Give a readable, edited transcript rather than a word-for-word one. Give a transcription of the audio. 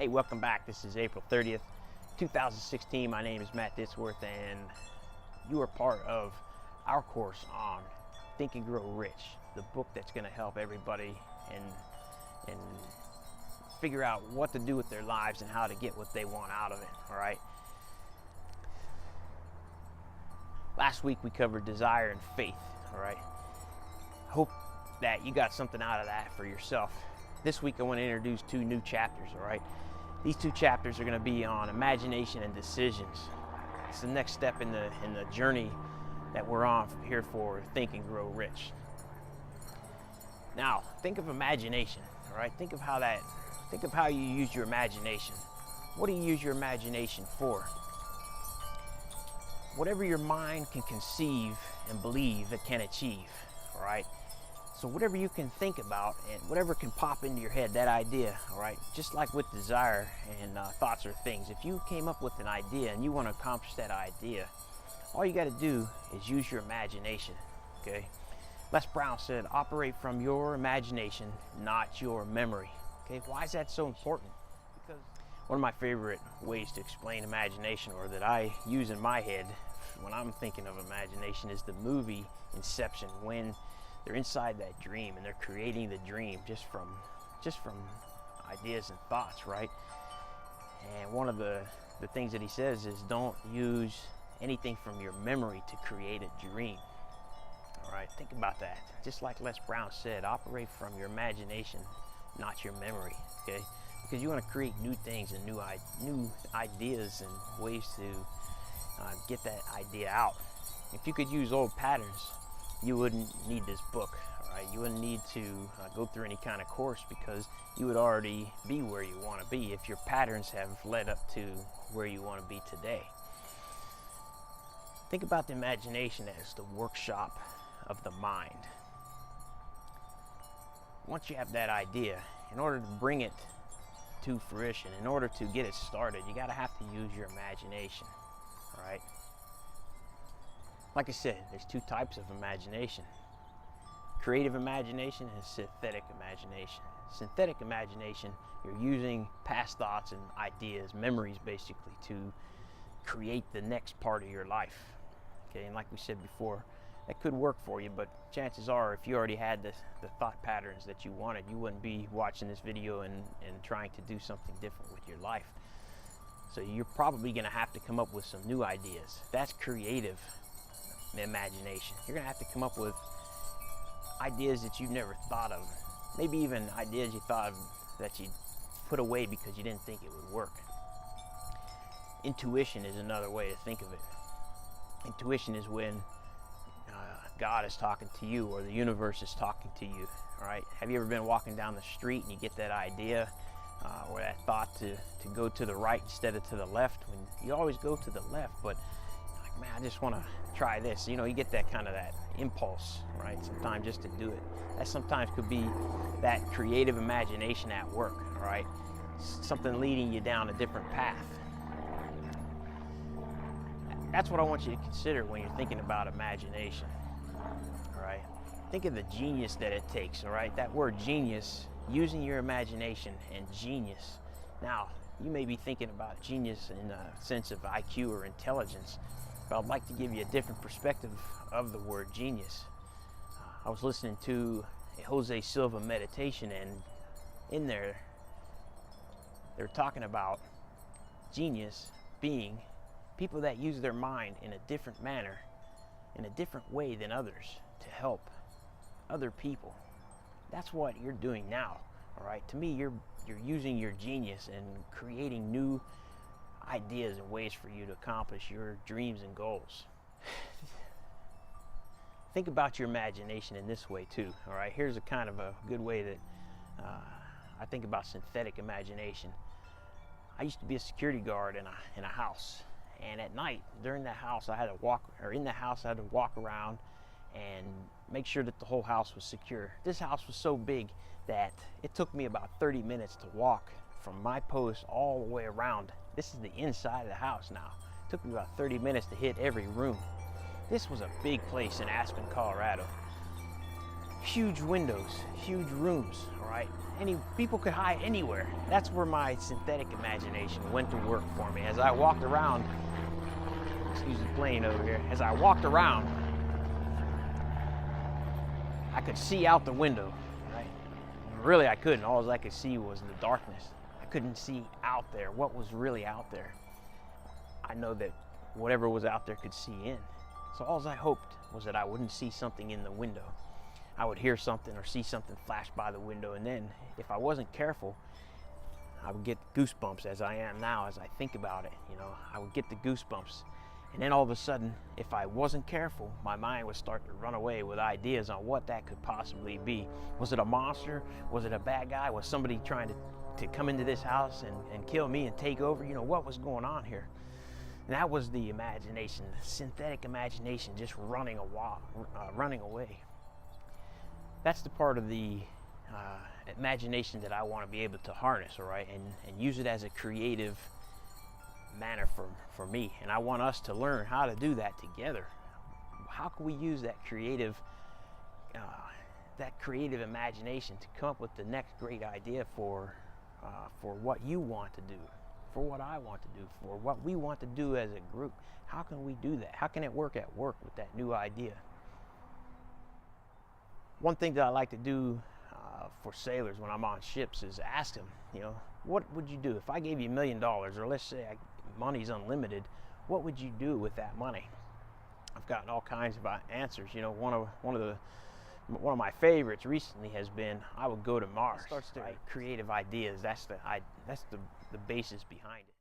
Hey, welcome back. This is April 30th, 2016. My name is Matt Ditsworth, and you are part of our course on Think and Grow Rich, the book that's going to help everybody and figure out what to do with their lives and how to get what they want out of it. All right. Last week we covered desire and faith. All right. Hope that you got something out of that for yourself. This week I want to introduce two new chapters. All right. These two chapters are going to be on imagination and decisions. It's the next step in the journey that we're on here for Think and Grow Rich. Now, think of imagination, all right? Think of how you use your imagination. What do you use your imagination for? Whatever your mind can conceive and believe it can achieve, all right? So whatever you can think about and whatever can pop into your head, that idea, all right? Just like with desire and thoughts or things, if you came up with an idea and you want to accomplish that idea, all you got to do is use your imagination, okay? Les Brown said, operate from your imagination, not your memory, okay? Why is that so important? Because one of my favorite ways to explain imagination, or that I use in my head when I'm thinking of imagination, is the movie Inception, when they're inside that dream and they're creating the dream just from ideas and thoughts, right? And one of the things that he says is, don't use anything from your memory to create a dream. All right, think about that. Just like Les Brown said, operate from your imagination, not your memory, okay? Because you want to create new things and new ideas and ways to get that idea out. If you could use old patterns, you wouldn't need this book, all right? You wouldn't need to go through any kind of course, because you would already be where you want to be if your patterns have led up to where you want to be today. Think about the imagination as the workshop of the mind. Once you have that idea, in order to bring it to fruition, in order to get it started, you gotta have to use your imagination, all right? Like I said, there's two types of imagination: creative imagination and synthetic imagination. Synthetic imagination, you're using past thoughts and ideas, memories basically, to create the next part of your life. Okay, and like we said before, that could work for you, but chances are, if you already had the thought patterns that you wanted, you wouldn't be watching this video and trying to do something different with your life. So you're probably gonna have to come up with some new ideas. That's creative imagination. You're gonna have to come up with ideas that you've never thought of. Maybe even ideas you thought of that you put away because you didn't think it would work. Intuition is another way to think of it. Intuition is when God is talking to you, or the universe is talking to you, all right? Have you ever been walking down the street and you get that idea or that thought to go to the right instead of to the left? When you always go to the left, but like, man, I just want to try this. You know, you get that kind of that impulse, right? Sometimes just to do it. That sometimes could be that creative imagination at work, all right? Something leading you down a different path. That's what I want you to consider when you're thinking about imagination, all right? Think of the genius that it takes, all right? That word genius, using your imagination, and genius. Now, you may be thinking about genius in a sense of IQ or intelligence, but I'd like to give you a different perspective of the word genius. I was listening to a Jose Silva meditation, and in there, they're talking about genius being people that use their mind in a different manner, in a different way than others, to help other people. That's what you're doing now, all right? To me, you're using your genius and creating new ideas and ways for you to accomplish your dreams and goals. Think about your imagination in this way too, all right? Here's a kind of a good way that I think about synthetic imagination. I used to be a security guard in a house. And at night, during that house, I had to walk around and make sure that the whole house was secure. This house was so big that it took me about 30 minutes to walk from my post all the way around. This is the inside of the house now. It took me about 30 minutes to hit every room. This was a big place in Aspen, Colorado. huge windows, huge rooms, all right? People could hide anywhere. That's where my synthetic imagination went to work for me. As I walked around, excuse the plane over here, as I walked around, I could see out the window, right? Really, I couldn't. All I could see was the darkness. I couldn't see out there, what was really out there. I know that whatever was out there could see in. So all I hoped was that I wouldn't see something in the window. I would hear something or see something flash by the window, and then if I wasn't careful, I would get goosebumps, as I am now as I think about it. You know, I would get the goosebumps, and then all of a sudden, if I wasn't careful, my mind would start to run away with ideas on what that could possibly be. Was it a monster? Was it a bad guy? Was somebody trying to come into this house and kill me and take over? You know, what was going on here? And that was the imagination, the synthetic imagination, just running away. That's the part of the imagination that I want to be able to harness, all right, and use it as a creative manner for me. And I want us to learn how to do that together. How can we use that creative imagination to come up with the next great idea for what you want to do, for what I want to do, for what we want to do as a group? How can we do that? How can it work at work with that new idea? One thing that I like to do for sailors when I'm on ships is ask them, you know, what would you do if I gave you $1 million, or let's say money's unlimited? What would you do with that money? I've gotten all kinds of answers. You know, one of my favorites recently has been, I would go to Mars. Creative ideas. That's the basis behind it.